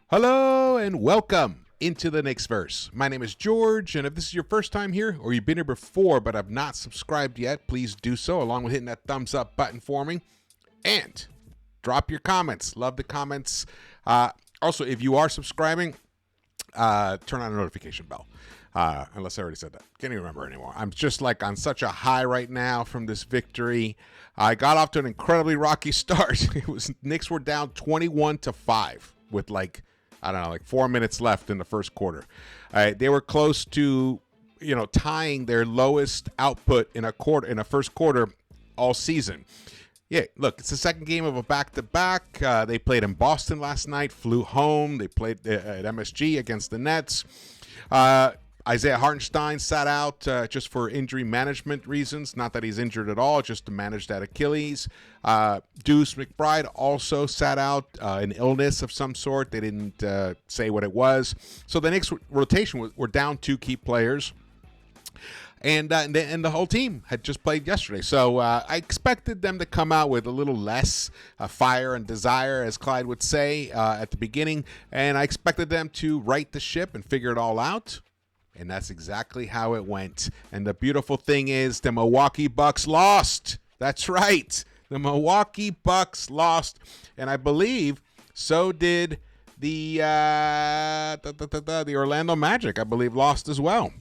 Hello and welcome into the Knicks-Verse. My name is George, and if this is your first time here or you've been here before but have not subscribed yet, please do so, along with hitting that thumbs up button for me. And drop your comments. Love the comments. Also, if you are subscribing, turn on the notification bell. Unless I already said that. Can't even remember anymore. I'm just like on such a high right now from this victory. I got off to an incredibly rocky start. Knicks were down 21-5 with like 4 minutes left in the first quarter. They were close to, tying their lowest output in a first quarter all season. Yeah, look, it's the second game of a back-to-back. They played in Boston last night, flew home. They played at MSG against the Nets. Isaiah Hartenstein sat out just for injury management reasons. Not that he's injured at all, just to manage that Achilles. Deuce McBride also sat out, an illness of some sort. They didn't say what it was. So the Knicks rotation were down two key players. And the whole team had just played yesterday. So I expected them to come out with a little less fire and desire, as Clyde would say at the beginning. And I expected them to right the ship and figure it all out. And that's exactly how it went. And the beautiful thing is the Milwaukee Bucks lost. That's right. The Milwaukee Bucks lost. And I believe so did the Orlando Magic, I believe, lost as well.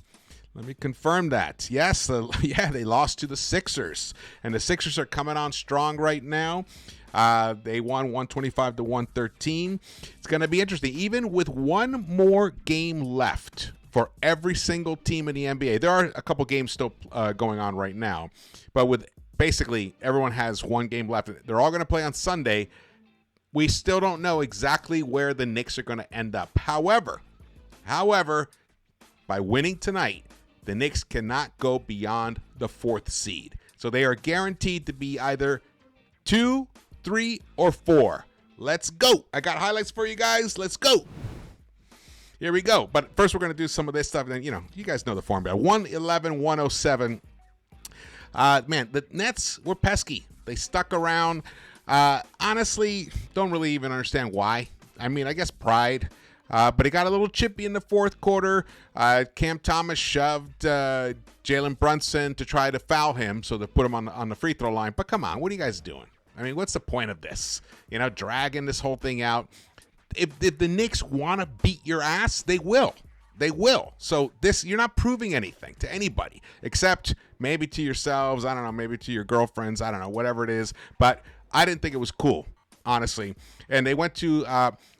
Let me confirm that. Yes, they lost to the Sixers. And the Sixers are coming on strong right now. They won 125-113. It's going to be interesting. Even with one more game left for every single team in the NBA. There are a couple games still going on right now. But with basically everyone has one game left. They're all going to play on Sunday. We still don't know exactly where the Knicks are going to end up. However, by winning tonight, the Knicks cannot go beyond the 4th seed. So they are guaranteed to be either 2, 3, or 4. Let's go. I got highlights for you guys. Let's go. Here we go. But first we're going to do some of this stuff. And then, you guys know the formula. 111-107. Man, the Nets were pesky. They stuck around. Honestly, don't really even understand why. I mean, I guess pride. But it got a little chippy in the fourth quarter. Cam Thomas shoved Jalen Brunson to try to foul him, so they put him on the free throw line. But come on, what are you guys doing? I mean, what's the point of this? Dragging this whole thing out. If the Knicks want to beat your ass, they will. They will. So you're not proving anything to anybody except maybe to yourselves. I don't know, maybe to your girlfriends. I don't know, whatever it is. But I didn't think it was cool, honestly. And they went to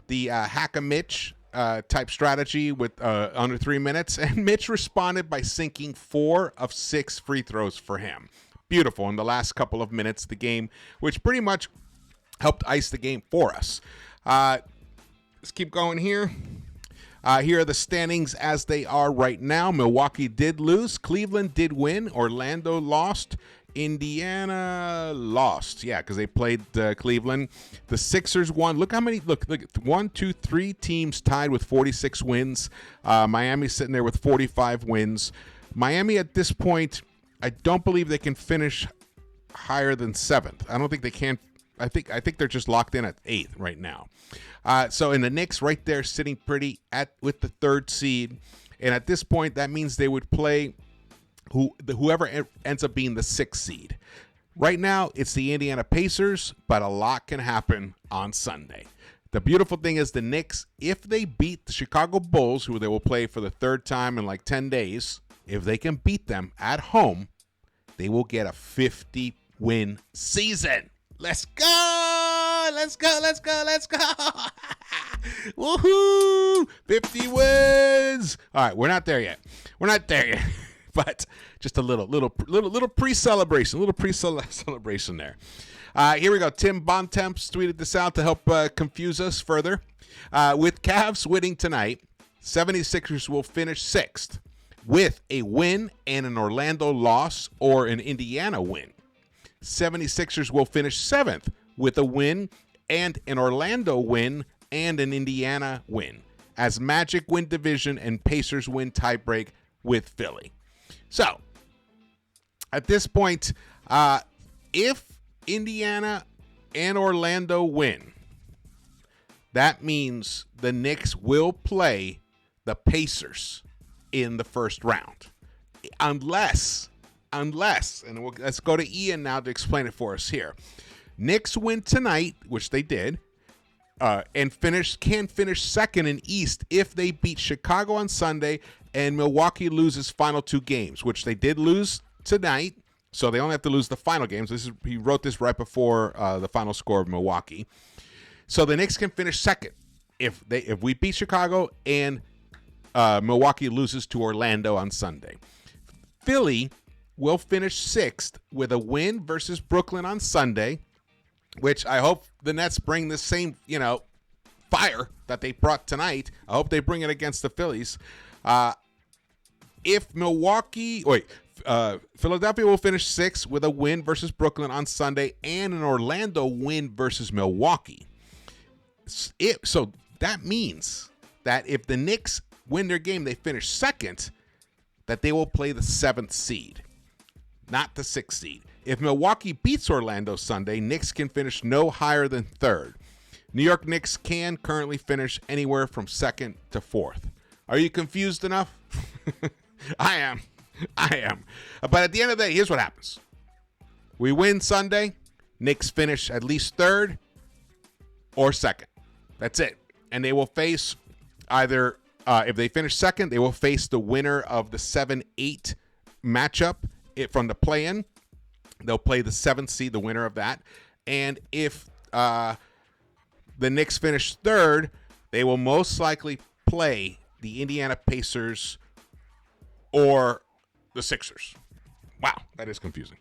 the hack-a-Mitch type strategy with under 3 minutes, and Mitch responded by sinking 4 of 6 free throws for him. Beautiful in the last couple of minutes of the game, which pretty much helped ice the game for us. Let's keep going here. Here are the standings as they are right now. Milwaukee did lose. Cleveland did win. Orlando lost. Indiana lost. Yeah, because they played Cleveland. The Sixers won. Look how many. Look. 1, 2, 3 teams tied with 46 wins. Miami's sitting there with 45 wins. Miami at this point, I don't believe they can finish higher than 7th. I don't think they can. I think they're just locked in at 8th right now. So in the Knicks right there sitting pretty with the 3rd seed. And at this point, that means they would play whoever ends up being the 6th seed. Right now, it's the Indiana Pacers, but a lot can happen on Sunday. The beautiful thing is the Knicks, if they beat the Chicago Bulls, who they will play for the 3rd time in like 10 days, if they can beat them at home, they will get a 50-win season. Let's go! Let's go! Let's go! Let's go! Woohoo! 50 wins! All right, we're not there yet. But just a little pre-celebration, celebration there. Here we go. Tim Bontemps tweeted this out to help confuse us further. With Cavs winning tonight, 76ers will finish 6th with a win and an Orlando loss or an Indiana win. 76ers will finish 7th with a win and an Orlando win and an Indiana win, as Magic win division and Pacers win tiebreak with Philly. So, at this point, if Indiana and Orlando win, that means the Knicks will play the Pacers in the first round. Unless, and let's go to Ian now to explain it for us here. Knicks win tonight, which they did, and can finish second in East if they beat Chicago on Sunday and Milwaukee loses final 2 games, which they did lose tonight. So they only have to lose the final games. He wrote this right before the final score of Milwaukee. So the Knicks can finish second if we beat Chicago and Milwaukee loses to Orlando on Sunday. Philly will finish 6th with a win versus Brooklyn on Sunday, which I hope the Nets bring the same, fire that they brought tonight. I hope they bring it against the Phillies. If Philadelphia will finish 6th with a win versus Brooklyn on Sunday and an Orlando win versus Milwaukee. So that means that if the Knicks win their game, they finish second, that they will play the 7th seed, not the 6th seed. If Milwaukee beats Orlando Sunday, Knicks can finish no higher than 3rd. New York Knicks can currently finish anywhere from 2nd to 4th. Are you confused enough? I am. But at the end of the day, here's what happens. We win Sunday, Knicks finish at least 3rd or 2nd. That's it. And they will face either, if they finish 2nd, they will face the winner of the 7-8 matchup from the play-in. They'll play the 7th seed, the winner of that. And if the Knicks finish 3rd, they will most likely play the Indiana Pacers or the Sixers. Wow, that is confusing.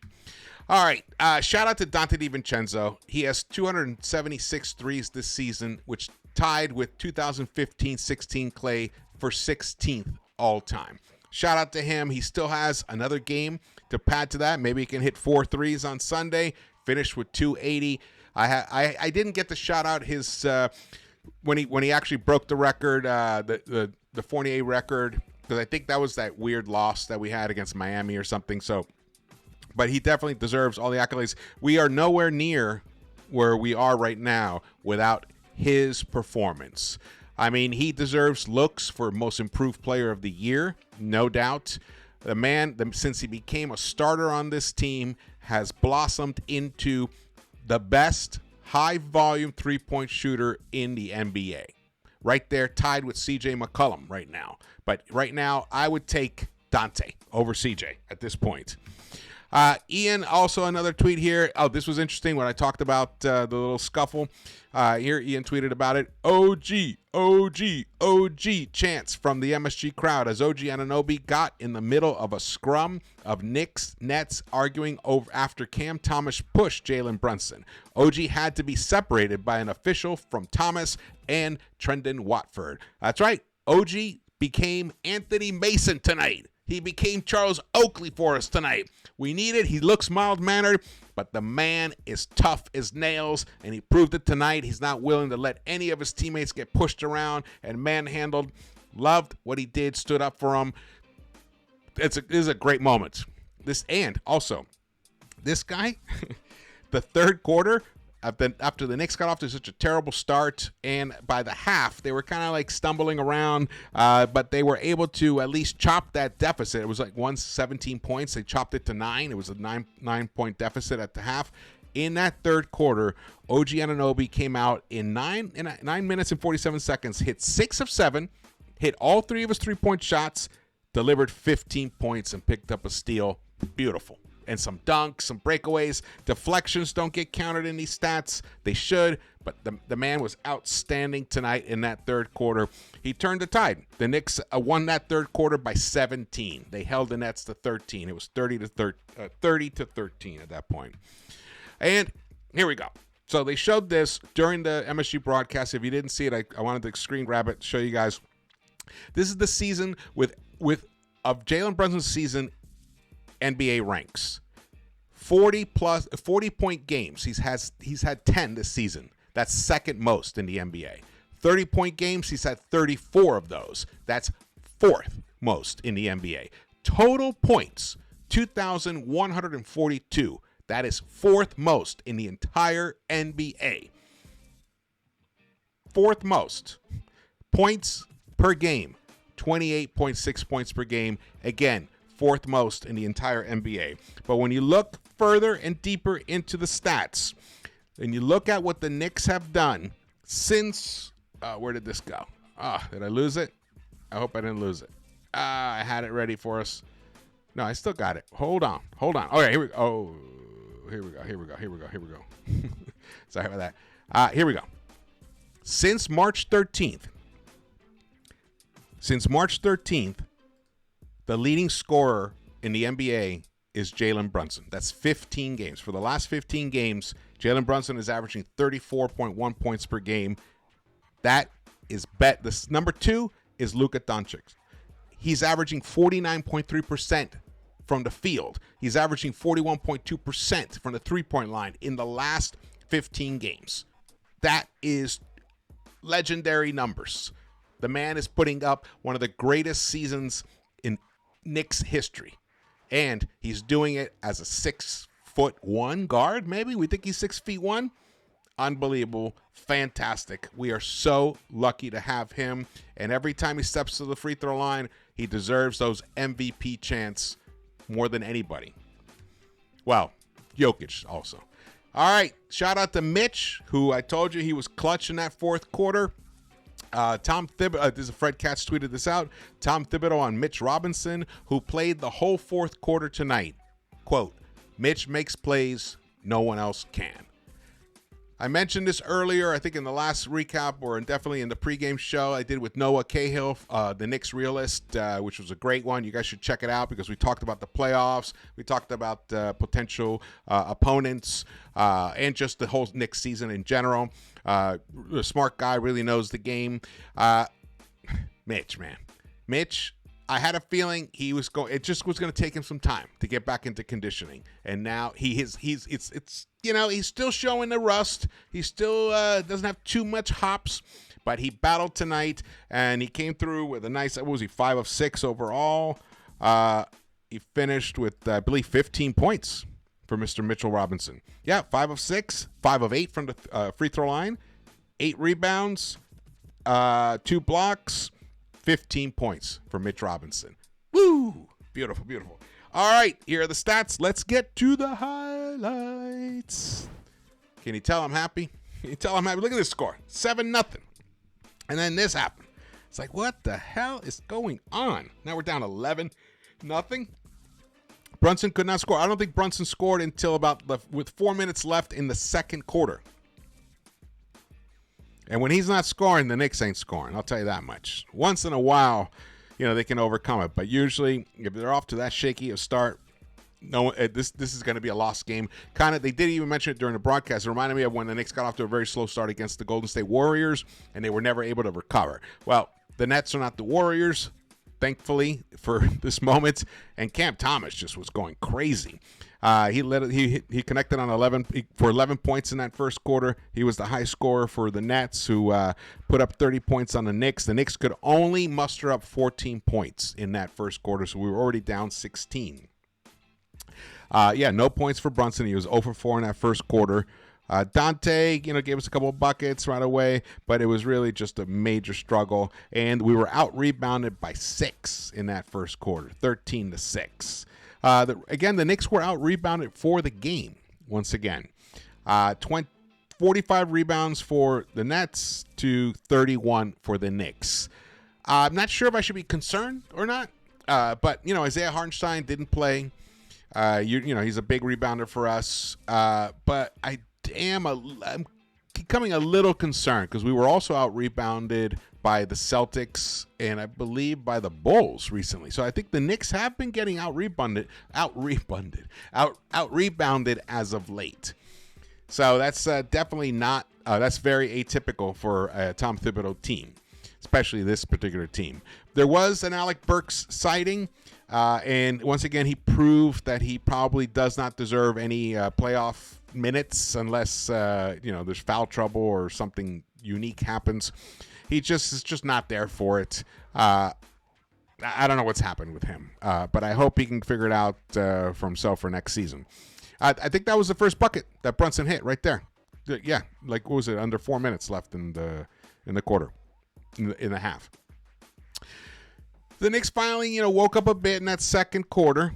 All right, shout out to Dante DiVincenzo. He has 276 threes this season, which tied with 2015-16 Clay for 16th all-time. Shout out to him. He still has another game to pad to that. Maybe he can hit 4 threes on Sunday, finish with 280. I didn't get to shout out his when he actually broke the record, the Fournier record, because I think that was that weird loss that we had against Miami or something. So, but he definitely deserves all the accolades. We are nowhere near where we are right now without his performance. I mean, he deserves looks for Most Improved Player of the Year, no doubt. The man, since he became a starter on this team, has blossomed into the best high-volume three-point shooter in the NBA. Right there, tied with C.J. McCollum right now. But right now, I would take Dante over C.J. at this point. Ian, also another tweet here. Oh, this was interesting when I talked about the little scuffle. Here, Ian tweeted about it. OG chants from the MSG crowd as OG Anunoby got in the middle of a scrum of Knicks Nets arguing over after Cam Thomas pushed Jalen Brunson. OG had to be separated by an official from Thomas and Trendon Watford. That's right. OG became Anthony Mason tonight. He became Charles Oakley for us tonight. We need it. He looks mild-mannered, but the man is tough as nails, and he proved it tonight. He's not willing to let any of his teammates get pushed around and manhandled. Loved what he did, stood up for him. This is a great moment. And also, this guy, the third quarter, after the Knicks got off to such a terrible start, and by the half, they were kind of like stumbling around, but they were able to at least chop that deficit. It was like 117 points. They chopped it to 9. It was a 9-point deficit at the half. In that third quarter, OG Anunoby came out in 9 minutes and 47 seconds, hit 6 of 7, hit all 3 of his 3-point shots, delivered 15 points, and picked up a steal. Beautiful. And some dunks, some breakaways. Deflections don't get counted in these stats. They should, but the man was outstanding tonight in that third quarter. He turned the tide. The Knicks won that third quarter by 17. They held the Nets to 13. It was 30 to 13 at that point. And here we go. So they showed this during the MSG broadcast. If you didn't see it, I wanted to screen grab it, show you guys. This is the season of Jalen Brunson's season NBA ranks. 40-point games. He's had 10 this season. That's second most in the NBA. 30-point games, he's had 34 of those. That's fourth most in the NBA. Total points, 2,142. That is fourth most in the entire NBA. fourth most points per game, 28.6 points per game. Again, fourth most in the entire NBA. But when you look further and deeper into the stats, and you look at what the Knicks have done since, where did this go? Did I lose it? I hope I didn't lose it. I had it ready for us. No, I still got it. Hold on. Okay, here we go. Oh, here we go. Sorry about that. Here we go. Since March 13th, the leading scorer in the NBA is Jalen Brunson. That's 15 games. For the last 15 games, Jalen Brunson is averaging 34.1 points per game. That is this number 2 is Luka Doncic. He's averaging 49.3% from the field. He's averaging 41.2% from the three-point line in the last 15 games. That is legendary numbers. The man is putting up one of the greatest seasons in Knicks history. And he's doing it as a 6'1" guard, maybe. We think he's 6'1". Unbelievable. Fantastic. We are so lucky to have him. And every time he steps to the free throw line, he deserves those MVP chants more than anybody. Well, Jokic also. All right. Shout out to Mitch, who I told you he was clutch in that fourth quarter. Tom Thibodeau, this is Fred Katz tweeted this out. Tom Thibodeau on Mitch Robinson, who played the whole fourth quarter tonight. Quote, Mitch makes plays no one else can. I mentioned this earlier, I think in the last recap or definitely in the pregame show I did with Noah Cahill, the Knicks realist, which was a great one. You guys should check it out because we talked about the playoffs. We talked about potential opponents and just the whole Knicks season in general. A smart guy, really knows the game. Mitch, I had a feeling it just was going to take him some time to get back into conditioning. And now he's still showing the rust. He still doesn't have too much hops, but he battled tonight and he came through with a nice, 5 of 6 overall. He finished with, I believe, 15 points for Mr. Mitchell Robinson. Yeah, 5 of 6, 5 of 8 from the free throw line, 8 rebounds, 2 blocks, 15 points for Mitch Robinson. Woo! Beautiful, beautiful. All right, here are the stats. Let's get to the highlights. Can you tell I'm happy? Can you tell I'm happy? Look at this score, 7-0. And then this happened. It's like, what the hell is going on? Now we're down 11-0. Brunson could not score. I don't think Brunson scored until with 4 minutes left in the second quarter. And when he's not scoring, the Knicks ain't scoring. I'll tell you that much. Once in a while, they can overcome it. But usually, if they're off to that shaky a start, this is going to be a lost game. They did even mention it during the broadcast. It reminded me of when the Knicks got off to a very slow start against the Golden State Warriors, and they were never able to recover. Well, the Nets are not the Warriors, thankfully, for this moment. And Cam Thomas just was going crazy. He connected on 11 points in that first quarter. He was the high scorer for the Nets, who put up 30 points on the Knicks. The Knicks could only muster up 14 points in that first quarter, so we were already down 16. No points for Brunson. He was 0 for 4 in that first quarter. Dante, gave us a couple of buckets right away, but it was really just a major struggle. And we were out-rebounded by 6 in that first quarter, 13-6. Again, the Knicks were out-rebounded for the game, once again. 45 rebounds for the Nets to 31 for the Knicks. I'm not sure if I should be concerned or not, but, Isaiah Hartenstein didn't play. He's a big rebounder for us, but I'm becoming a little concerned because we were also out-rebounded by the Celtics and I believe by the Bulls recently. So I think the Knicks have been getting out-rebounded as of late. So that's definitely not, that's very atypical for a Tom Thibodeau team, especially this particular team. There was an Alec Burks sighting, and once again, he proved that he probably does not deserve any playoff minutes unless, there's foul trouble or something unique happens. He is just not there for it. I don't know what's happened with him, but I hope he can figure it out for himself for next season. I think that was the first bucket that Brunson hit right there. Yeah, what was it? Under 4 minutes left in in the quarter, in the half. The Knicks finally, woke up a bit in that second quarter.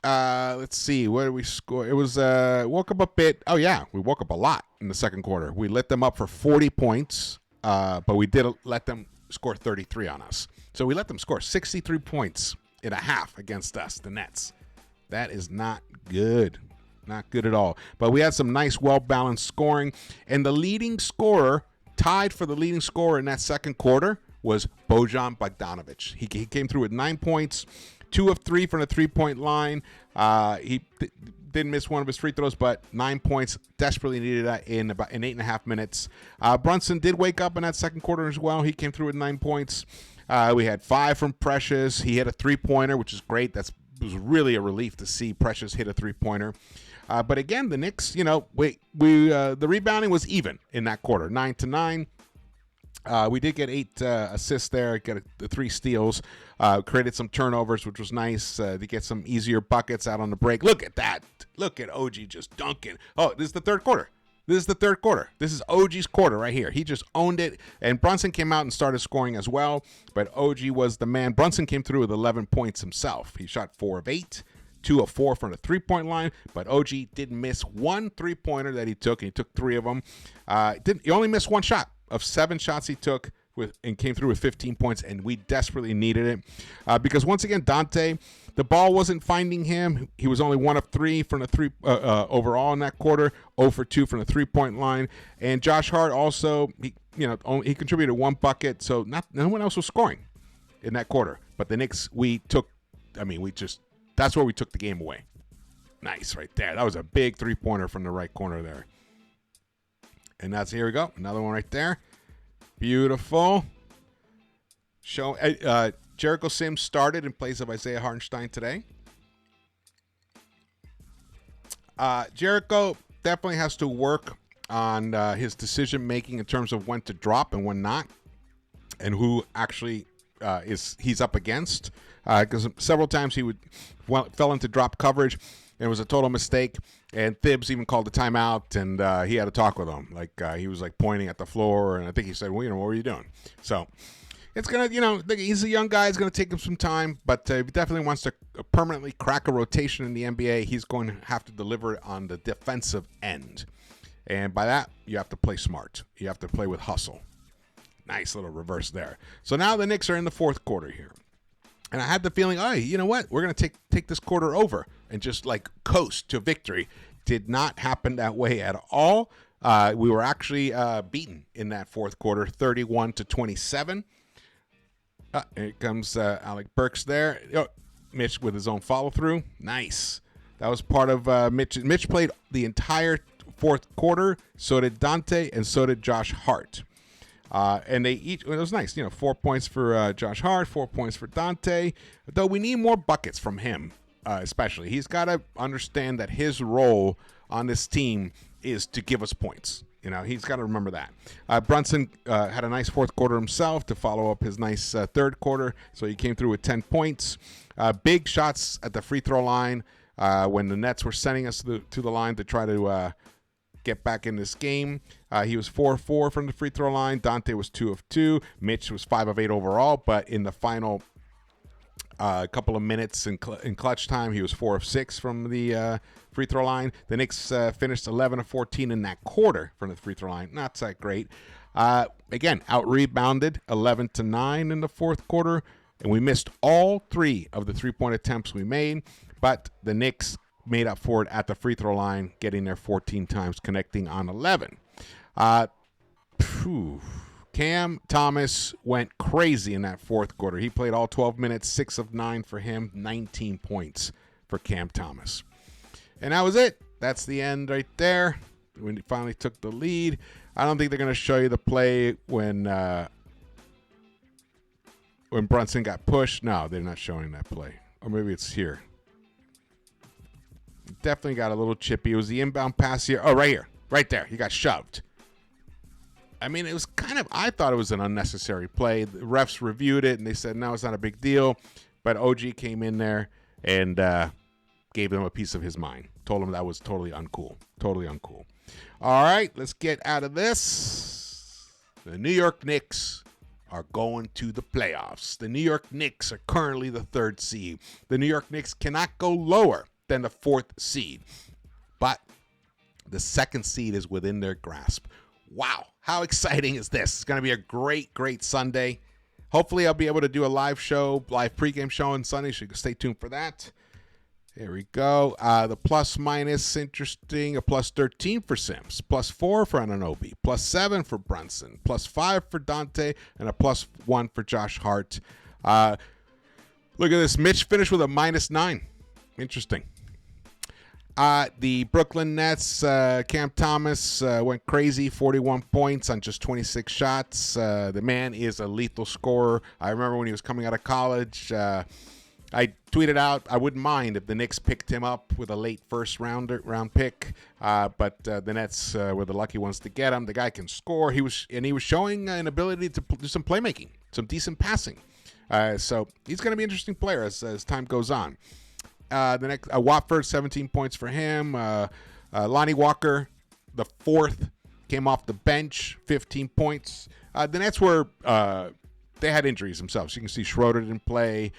Let's see, what did we score? It was woke up a bit. Oh yeah, we woke up a lot in the second quarter. We lit them up for 40 points, but we did let them score 33 on us. So we let them score 63 points in a half against us, the Nets. That is not good. Not good at all. But we had some nice, well-balanced scoring. And the leading scorer, tied for the leading scorer in that second quarter, was Bojan Bogdanovic. He came through with 9 points, 2 of 3 from the three-point line. He didn't miss one of his free throws, but 9 points. Desperately needed that in 8.5 minutes. Brunson did wake up in that second quarter as well. He came through with 9 points. We had 5 from Precious. He hit a three-pointer, which is great. It was really a relief to see Precious hit a three-pointer. But again, the Knicks, the rebounding was even in that quarter, 9-9. We did get 8 assists there, get the 3 steals, created some turnovers, which was nice to get some easier buckets out on the break. Look at that. Look at OG just dunking. Oh, this is the third quarter. This is OG's quarter right here. He just owned it, and Brunson came out and started scoring as well, but OG was the man. Brunson came through with 11 points himself. He shot 4 of 8, 2 of 4 from the three-point line, but OG didn't miss one three-pointer that he took, and he took 3 of them. He only missed 1 shot of 7 shots he took and came through with 15 points, and we desperately needed it because once again, Dante, the ball wasn't finding him. He was only 1 of 3 from the three overall in that quarter, 0 for 2 from the three-point line, and Josh Hart also he contributed 1 bucket, so no one else was scoring in that quarter. But the Knicks, that's where we took the game away. Nice right there. That was a big three-pointer from the right corner there. And here we go. Another one right there. Beautiful. Jericho Sims started in place of Isaiah Hartenstein today. Jericho definitely has to work on his decision-making in terms of when to drop and when not, and who actually he's up against. Because several times he fell into drop coverage, and it was a total mistake. And Thibs even called a timeout, and he had to talk with him. He was pointing at the floor, and I think he said, well, what were you doing? So it's going to, he's a young guy. It's going to take him some time, but if he definitely wants to permanently crack a rotation in the NBA, he's going to have to deliver on the defensive end. And by that, you have to play smart. You have to play with hustle. Nice little reverse there. So now the Knicks are in the fourth quarter here. And I had the feeling, oh, you know what? We're going to take this quarter over and just coast to victory. Did not happen that way at all. We were actually beaten in that fourth quarter, 31-27. Here comes Alec Burks there. Oh, Mitch with his own follow-through. Nice. That was part of Mitch. Mitch played the entire fourth quarter. So did Dante, and so did Josh Hart. And it was nice, 4 points for Josh Hart, 4 points for Dante. Though we need more buckets from him, especially. He's got to understand that his role on this team is to give us points. He's got to remember that. Brunson had a nice fourth quarter himself to follow up his nice third quarter. So he came through with 10 points. Big shots at the free throw line when the Nets were sending us to the line to try to get back in this game. He was 4 of 4 from the free throw line. Dante was 2 of 2. Mitch was 5 of 8 overall, but in the final couple of minutes in clutch time, he was 4 of 6 from the free throw line. The Knicks finished 11 of 14 in that quarter from the free throw line. Not that great. Again, out-rebounded 11-9 in the fourth quarter, and we missed all 3 of the three-point attempts we made, but the Knicks made up for it at the free throw line, getting there 14 times, connecting on 11. Cam Thomas went crazy in that fourth quarter. He played all 12 minutes, 6 of 9 for him, 19 points for Cam Thomas. And that was it. That's the end right there. When he finally took the lead. I don't think they're going to show you the play when Brunson got pushed. No, they're not showing that play. Or maybe it's here. Definitely got a little chippy. It was the inbound pass here. Oh, right here. Right there. He got shoved. I mean, it was I thought it was an unnecessary play. The refs reviewed it, and they said, no, it's not a big deal. But OG came in there and gave them a piece of his mind. Told him that was totally uncool. Totally uncool. All right, let's get out of this. The New York Knicks are going to the playoffs. The New York Knicks are currently the 3rd seed. The New York Knicks cannot go lower than the 4th seed. But the 2nd seed is within their grasp. Wow, how exciting is this? It's going to be a great, great Sunday. Hopefully I'll be able to do a live pregame show on Sunday, so you can stay tuned for that. There we go. The plus minus, interesting. A plus 13 for Sims, plus 4 for Anunoby, plus 7 for Brunson, plus 5 for Dante, and a plus 1 for Josh Hart. Look at this. Mitch finished with a minus 9. Interesting. The Brooklyn Nets, Cam Thomas went crazy, 41 points on just 26 shots. The man is a lethal scorer. I remember when he was coming out of college, I tweeted out I wouldn't mind if the Knicks picked him up with a late round pick, but the Nets were the lucky ones to get him. The guy can score. He was showing an ability to do some playmaking, some decent passing. So he's going to be an interesting player as time goes on. The next Watford, 17 points for him. Lonnie Walker, the 4th, came off the bench, 15 points. The Nets were they had injuries themselves. You can see Schroeder didn't play,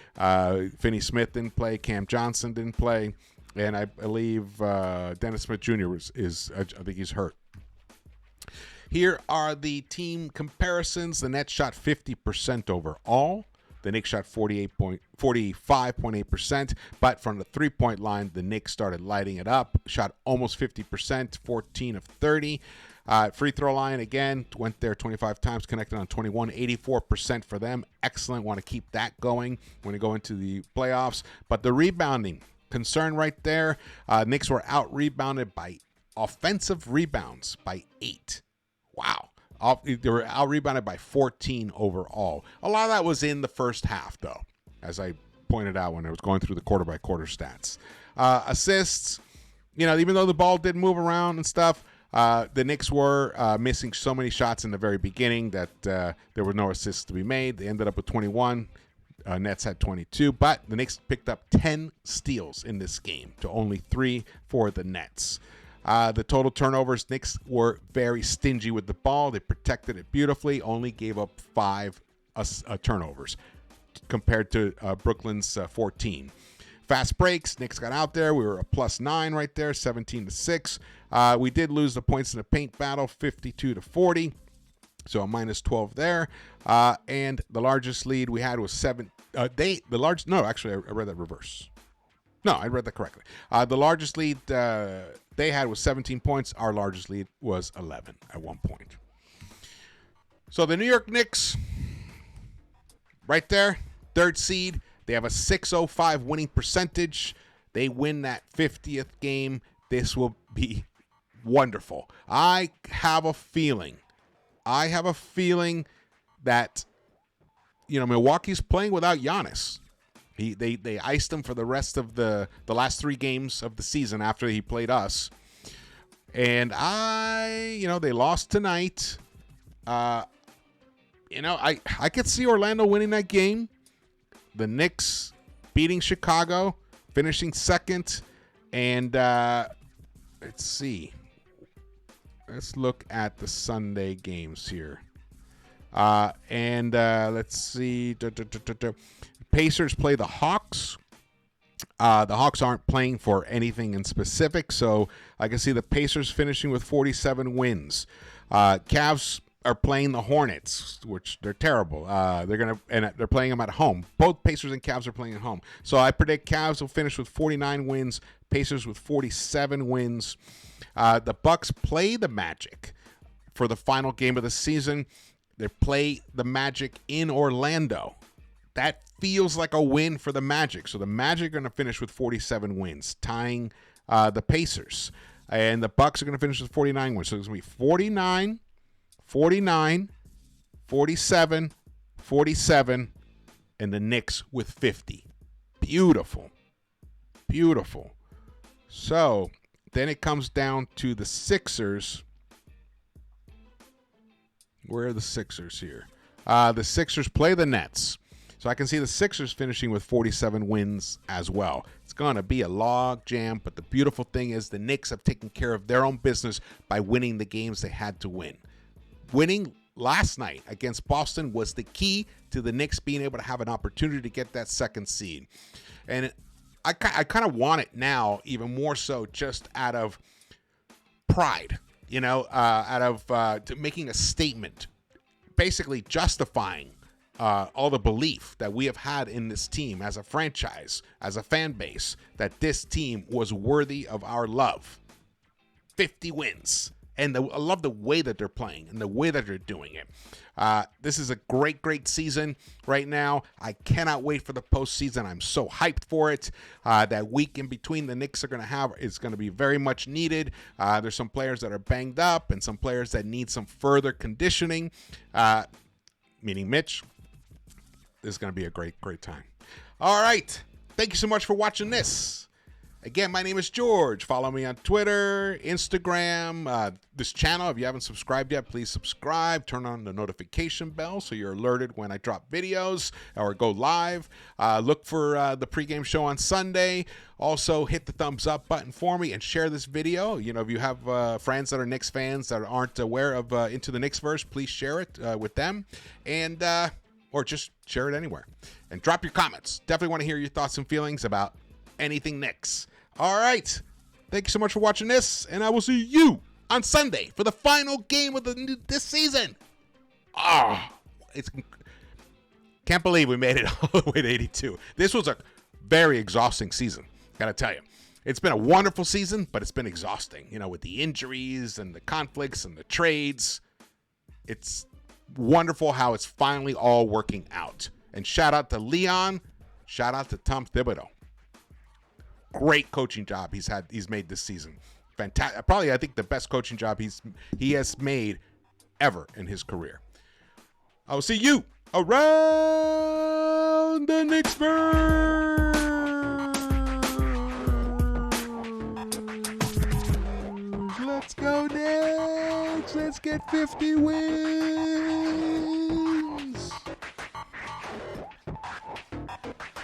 Finney Smith didn't play, Cam Johnson didn't play, and I believe Dennis Smith Jr. I think he's hurt. Here are the team comparisons. The Nets shot 50% overall. The Knicks shot 45.8%, but from the three-point line, the Knicks started lighting it up, shot almost 50%, 14 of 30. Free throw line, again, went there 25 times, connected on 21, 84% for them. Excellent. Want to keep that going when you go into the playoffs. But the rebounding, concern right there. Knicks were out-rebounded by offensive rebounds by 8. Wow. They were out-rebounded by 14 overall. A lot of that was in the first half, though, as I pointed out when I was going through the quarter-by-quarter stats. Assists, even though the ball did move around and stuff, the Knicks were missing so many shots in the very beginning that there were no assists to be made. They ended up with 21. Nets had 22, but the Knicks picked up 10 steals in this game to only 3 for the Nets. The total turnovers, Knicks were very stingy with the ball. They protected it beautifully, only gave up 5 turnovers compared to Brooklyn's 14. Fast breaks, Knicks got out there. We were a plus 9 right there, 17-6. We did lose the points in the paint battle, 52-40. So a minus 12 there. And the largest lead we had was 7. Actually, I read that reverse. No, I read that correctly. The largest lead they had was 17 points. Our largest lead was 11 at one point. So the New York Knicks, right there, 3rd seed. They have a .605 winning percentage. They win that 50th game. This will be wonderful. I have a feeling that, Milwaukee's playing without Giannis. They iced him for the rest of the last 3 games of the season after he played us. And they lost tonight. I could see Orlando winning that game. The Knicks beating Chicago, finishing 2nd. And let's see. Let's look at the Sunday games here. Let's see. Pacers play the Hawks. The Hawks aren't playing for anything in specific, so I can see the Pacers finishing with 47 wins. Cavs are playing the Hornets, which they're terrible. They're playing them at home. Both Pacers and Cavs are playing at home. So I predict Cavs will finish with 49 wins, Pacers with 47 wins. The Bucks play the Magic for the final game of the season. They play the Magic in Orlando. That feels like a win for the Magic. So the Magic are going to finish with 47 wins, tying the Pacers. And the Bucks are going to finish with 49 wins. So it's going to be 49, 49, 47, 47, and the Knicks with 50. Beautiful. Beautiful. So then it comes down to the Sixers. Where are the Sixers here? The Sixers play the Nets. So I can see the Sixers finishing with 47 wins as well. It's going to be a log jam, but the beautiful thing is the Knicks have taken care of their own business by winning the games they had to win. Winning last night against Boston was the key to the Knicks being able to have an opportunity to get that second seed. And I kind of want it now, even more so, just out of pride, out of making a statement, basically justifying all the belief that we have had in this team as a franchise, as a fan base, that this team was worthy of our love. 50 wins. And I love the way that they're playing and the way that they're doing it. This is a great, great season right now. I cannot wait for the postseason. I'm so hyped for it. That week in between the Knicks are going to have is going to be very much needed. There's some players that are banged up and some players that need some further conditioning, meaning Mitch. This is going to be a great, great time. All right. Thank you so much for watching this. Again, my name is George. Follow me on Twitter, Instagram, this channel. If you haven't subscribed yet, please subscribe. Turn on the notification bell so you're alerted when I drop videos or go live. Look for the pregame show on Sunday. Also, hit the thumbs up button for me and share this video. If you have friends that are Knicks fans that aren't aware of Into the Knicks-Verse, please share it with them. And or just share it anywhere. And drop your comments. Definitely want to hear your thoughts and feelings about anything Knicks. All right. Thank you so much for watching this, and I will see you on Sunday for the final game of this season. Can't believe we made it all the way to 82. This was a very exhausting season, gotta tell you. It's been a wonderful season, but it's been exhausting, with the injuries and the conflicts and the trades. It's wonderful how it's finally all working out. And shout out to Leon. Shout out to Tom Thibodeau. Great coaching job he's made this season. Fantastic. Probably, I think, the best coaching job he has made ever in his career. I will see you around the Knicks-Verse. Let's go Knicks. Let's get 50 wins.